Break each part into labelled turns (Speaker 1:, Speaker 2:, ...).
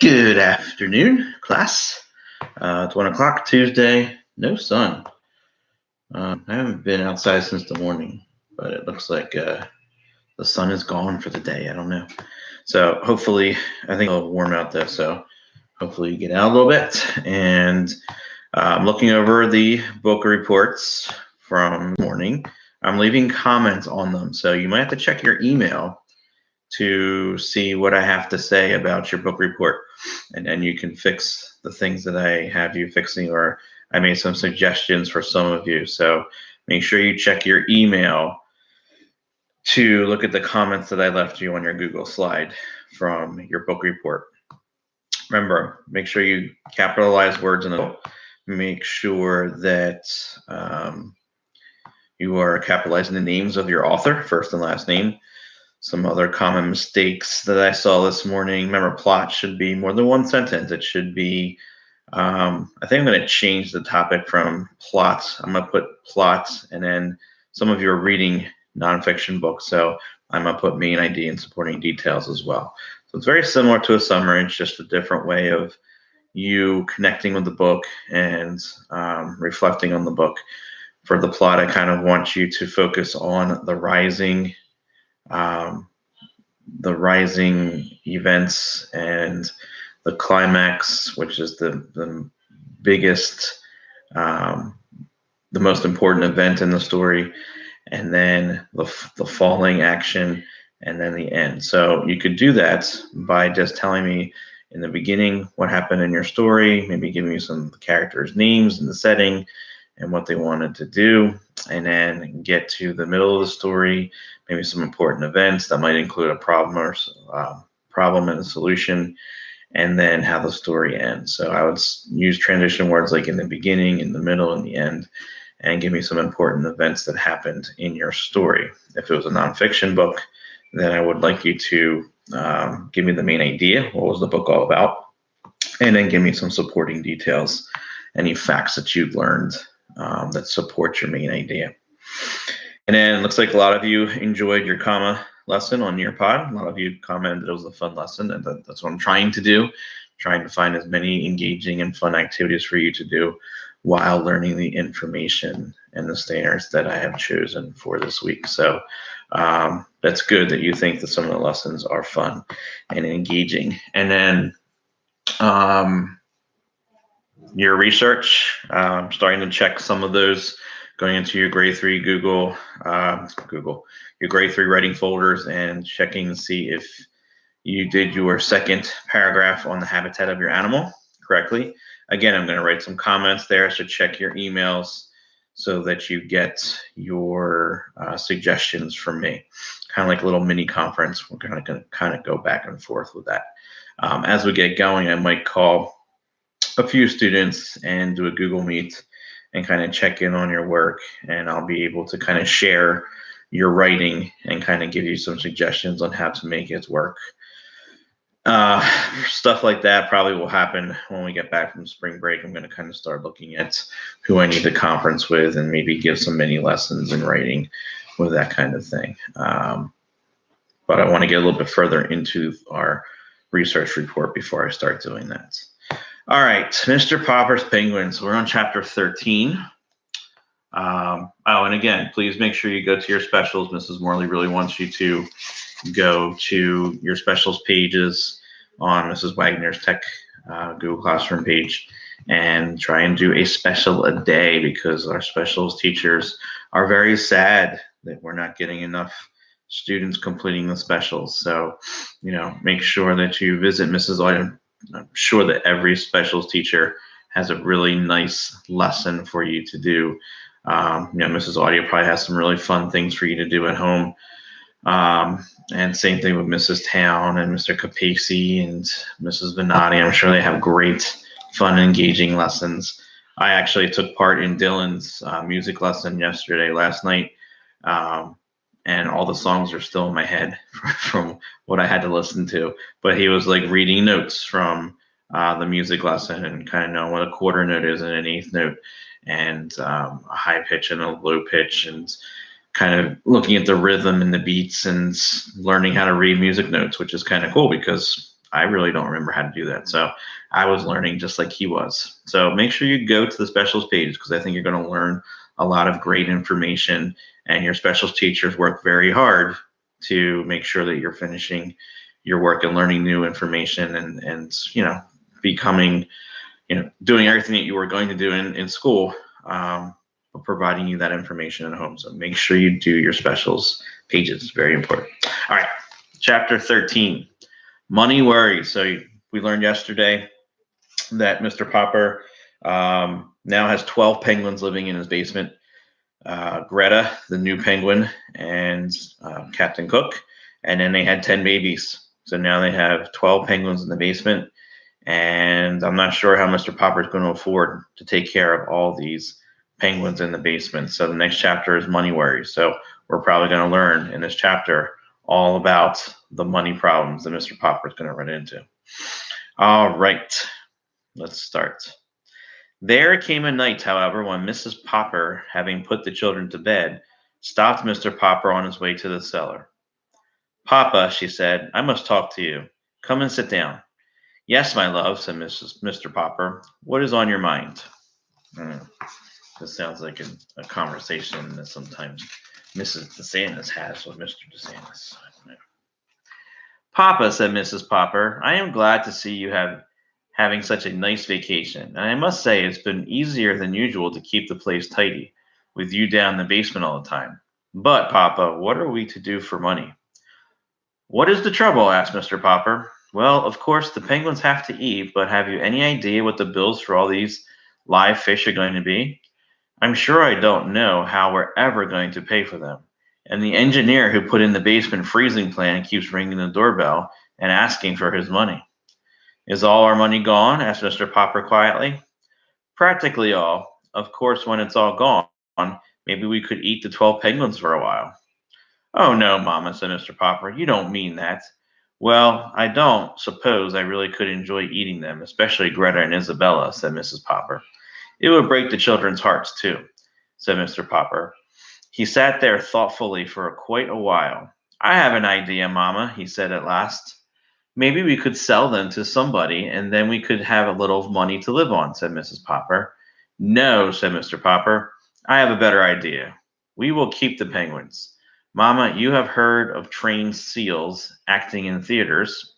Speaker 1: Good afternoon, class. It's 1 o'clock Tuesday. No sun. I haven't been outside since the morning, but it looks like the sun is gone for the day. I don't know. So hopefully, I think it'll warm out though. So hopefully you get out a little bit. And I'm looking over the book reports from the morning. I'm leaving comments on them. So you might have to check your email to see what I have to say about your book report. And then you can fix the things that I have you fixing, or I made some suggestions for some of you. So make sure you check your email to look at the comments that I left you on your Google slide from your book report. Remember, make sure you capitalize words in the book. Make sure that you are capitalizing the names of your author, first and last name. Some other common mistakes that I saw this morning. Remember, plot should be more than one sentence. It should be, I think I'm going to change the topic from plot. I'm going to put plot, and then some of you are reading nonfiction books, so I'm going to put main idea and supporting details as well. So it's very similar to a summary. It's just a different way of you connecting with the book and reflecting on the book. For the plot, I kind of want you to focus on the rising events and the climax, which is the biggest, the most important event in the story, and then the falling action, and then the end. So you could do that by just telling me in the beginning what happened in your story, maybe giving me some characters' names and the setting and what they wanted to do, and then get to the middle of the story, maybe some important events that might include a problem or problem and a solution, and then how the story ends. So I would use transition words like in the beginning, in the middle, and the end, and give me some important events that happened in your story. If it was a nonfiction book, then I would like you to give me the main idea. What was the book all about? And then give me some supporting details, any facts that you've learned that support your main idea. And then it looks like a lot of you enjoyed your comma lesson on Nearpod. A lot of you commented it was a fun lesson, and that's what I'm trying to do, trying to find as many engaging and fun activities for you to do while learning the information and the standards that I have chosen for this week. So that's good that you think that some of the lessons are fun and engaging. And then your research, starting to check some of those, going into your grade 3 your grade 3 writing folders and checking to see if you did your second paragraph on the habitat of your animal correctly. Again, I'm going to write some comments there, so check your emails so that you get your suggestions from me. Kind of like a little mini conference. We're going to kind of go back and forth with that. As we get going, I might call a few students and do a Google Meet and kind of check in on your work, and I'll be able to kind of share your writing and kind of give you some suggestions on how to make it work. Stuff like that probably will happen when we get back from spring break. I'm going to kind of start looking at who I need to conference with and maybe give some mini lessons in writing with that kind of thing. But I want to get a little bit further into our research report before I start doing that. All right, Mr. Popper's Penguins. We're on chapter 13. And again, please make sure you go to your specials. Mrs. Morley really wants you to go to your specials pages on Mrs. Wagner's Tech Google Classroom page and try and do a special a day, because our specials teachers are very sad that we're not getting enough students completing the specials. So, make sure that you visit Mrs. Auden. I'm sure that every specials teacher has a really nice lesson for you to do. Mrs. Audio probably has some really fun things for you to do at home. And same thing with Mrs. Town and Mr. Capacey and Mrs. Venati. I'm sure they have great, fun, engaging lessons. I actually took part in Dylan's music lesson last night. And all the songs are still in my head from what I had to listen to. But he was like reading notes from the music lesson and kind of knowing what a quarter note is and an eighth note, and a high pitch and a low pitch, and kind of looking at the rhythm and the beats and learning how to read music notes, which is kind of cool because I really don't remember how to do that. So I was learning just like he was. So make sure you go to the specials page because I think you're going to learn a lot of great information, and your specials teachers work very hard to make sure that you're finishing your work and learning new information and becoming, doing everything that you were going to do in school, providing you that information at home. So make sure you do your specials pages. It's very important. All right, chapter 13, money worries. So we learned yesterday that Mr. Popper now has 12 penguins living in his basement. Greta, the new penguin, and Captain Cook, and then they had 10 babies. So now they have 12 penguins in the basement, and I'm not sure how Mr. Popper is going to afford to take care of all these penguins in the basement. So the next chapter is money worries. So we're probably going to learn in this chapter all about the money problems that Mr. Popper is going to run into. All right, let's start. There came a night, however, when Mrs. Popper, having put the children to bed, stopped Mr. Popper on his way to the cellar. Papa, she said, I must talk to you. Come and sit down. Yes, my love, said Mr. Popper. What is on your mind? This sounds like a conversation that sometimes Mrs. DeSantis has with Mr. DeSantis. Papa, said Mrs. Popper, I am glad to see you having such a nice vacation, and I must say it's been easier than usual to keep the place tidy, with you down in the basement all the time. But, Papa, what are we to do for money? What is the trouble? Asked Mr. Popper. Well, of course, the penguins have to eat, but have you any idea what the bills for all these live fish are going to be? I'm sure I don't know how we're ever going to pay for them. And the engineer who put in the basement freezing plan keeps ringing the doorbell and asking for his money. Is all our money gone? Asked Mr. Popper quietly. Practically all. Of course, when it's all gone, maybe we could eat the 12 penguins for a while. Oh, no, Mama, said Mr. Popper. You don't mean that. Well, I don't suppose I really could enjoy eating them, especially Greta and Isabella, said Mrs. Popper. It would break the children's hearts, too, said Mr. Popper. He sat there thoughtfully for quite a while. I have an idea, Mama, he said at last. Maybe we could sell them to somebody, and then we could have a little money to live on, said Mrs. Popper. No, said Mr. Popper. I have a better idea. We will keep the penguins. Mama, you have heard of trained seals acting in theaters.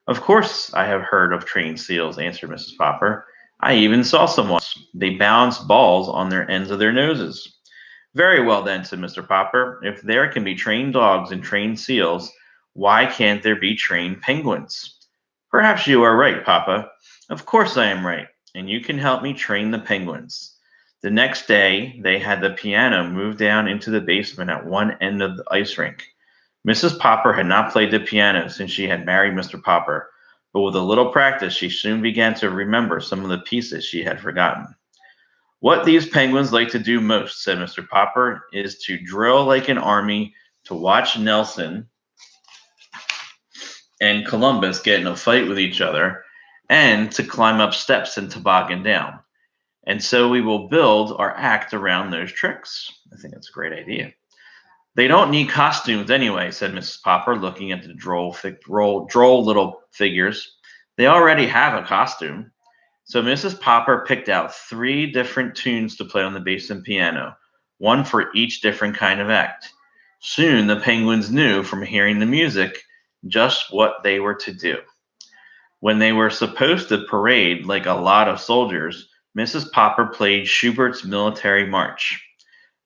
Speaker 1: Of course I have heard of trained seals, answered Mrs. Popper. I even saw some once. They balanced balls on their ends of their noses. Very well then, said Mr. Popper. If there can be trained dogs and trained seals, why can't there be trained penguins? Perhaps you are right, Papa. Of course I am right, and you can help me train the penguins. The next day, they had the piano moved down into the basement at one end of the ice rink. Mrs. Popper had not played the piano since she had married Mr. Popper, but with a little practice, she soon began to remember some of the pieces she had forgotten. What these penguins like to do most, said Mr. Popper, is to drill like an army, to watch Nelson and Columbus get in a fight with each other, and to climb up steps and toboggan down. And so we will build our act around those tricks. I think that's a great idea. They don't need costumes anyway, said Mrs. Popper, looking at the droll little figures. They already have a costume. So Mrs. Popper picked out 3 different tunes to play on the basement piano, one for each different kind of act. Soon the penguins knew from hearing the music just what they were to do. When they were supposed to parade like a lot of soldiers, Mrs. Popper played Schubert's Military March.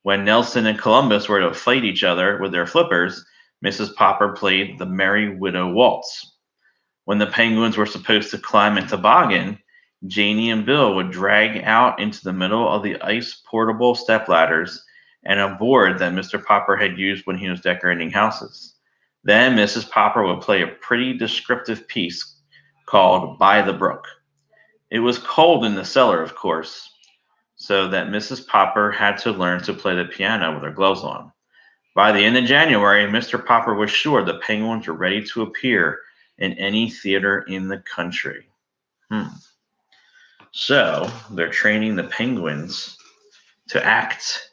Speaker 1: When Nelson and Columbus were to fight each other with their flippers, Mrs. Popper played the Merry Widow Waltz. When the penguins were supposed to climb a toboggan, Janie and Bill would drag out into the middle of the ice portable stepladders and a board that Mr. Popper had used when he was decorating houses. Then Mrs. Popper would play a pretty descriptive piece called By the Brook. It was cold in the cellar, of course, so that Mrs. Popper had to learn to play the piano with her gloves on. By the end of January, Mr. Popper was sure the penguins were ready to appear in any theater in the country. So they're training the penguins to act,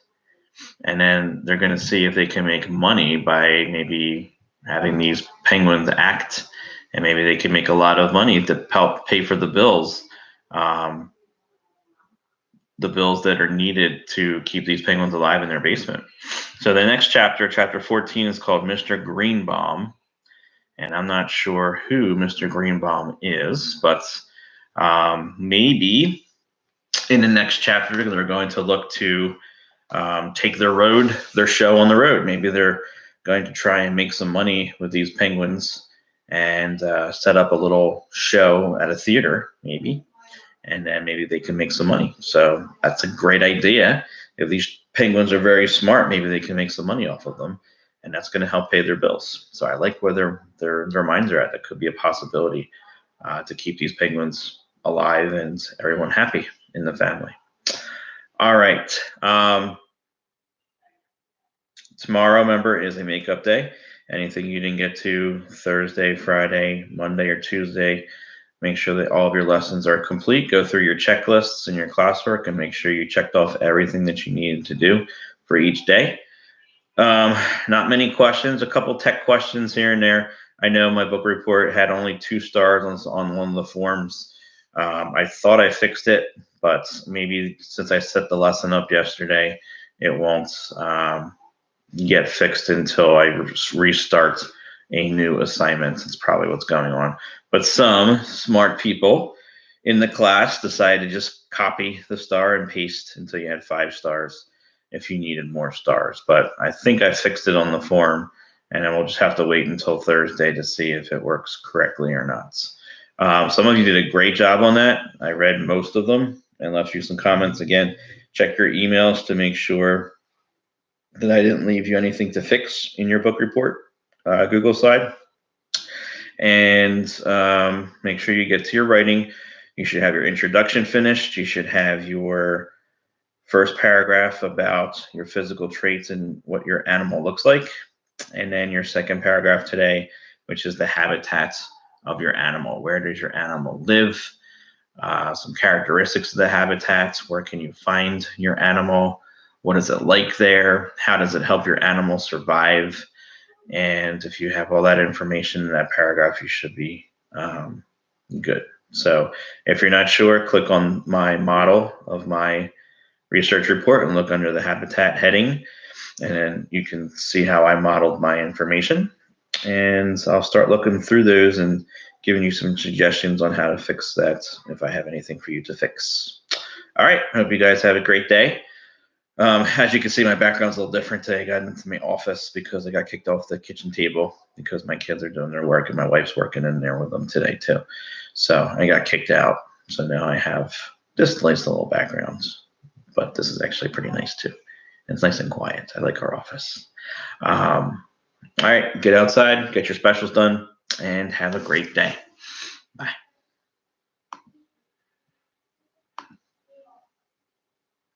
Speaker 1: and then they're going to see if they can make money by maybe having these penguins act and maybe they can make a lot of money to help pay for the bills. The bills that are needed to keep these penguins alive in their basement. So the next chapter, chapter 14, is called Mr. Greenbaum. And I'm not sure who Mr. Greenbaum is, but maybe in the next chapter, they're going to look to take their show on the road. Maybe they're going to try and make some money with these penguins and set up a little show at a theater, maybe. And then maybe they can make some money. So that's a great idea. If these penguins are very smart, maybe they can make some money off of them, and that's going to help pay their bills. So I like where their minds are at. That could be a possibility to keep these penguins alive and everyone happy in the family. All right. Tomorrow, remember, is a makeup day. Anything you didn't get to Thursday, Friday, Monday, or Tuesday, make sure that all of your lessons are complete. Go through your checklists and your classwork and make sure you checked off everything that you needed to do for each day. Not many questions, a couple tech questions here and there. I know my book report had only 2 stars on one of the forms. I thought I fixed it, but maybe since I set the lesson up yesterday, it won't get fixed until I restart a new assignment. It's probably what's going on. But some smart people in the class decided to just copy the star and paste until you had 5 stars if you needed more stars. But I think I fixed it on the form, and then we'll just have to wait until Thursday to see if it works correctly or not. Some of you did a great job on that. I read most of them and left you some comments. Again, check your emails to make sure that I didn't leave you anything to fix in your book report, Google slide. And make sure you get to your writing. You should have your introduction finished. You should have your first paragraph about your physical traits and what your animal looks like. And then your second paragraph today, which is the habitats of your animal. Where does your animal live? Some characteristics of the habitats. Where can you find your animal? What is it like there? How does it help your animal survive? And if you have all that information in that paragraph, you should be good. So if you're not sure, click on my model of my research report and look under the habitat heading, and then you can see how I modeled my information. And I'll start looking through those and giving you some suggestions on how to fix that if I have anything for you to fix. All right, I hope you guys have a great day. As you can see, my background's a little different today. I got into my office because I got kicked off the kitchen table because my kids are doing their work and my wife's working in there with them today too. So I got kicked out. So now I have this nice little background, but this is actually pretty nice too. It's nice and quiet. I like our office. All right, get outside, get your specials done, and have a great day. Bye.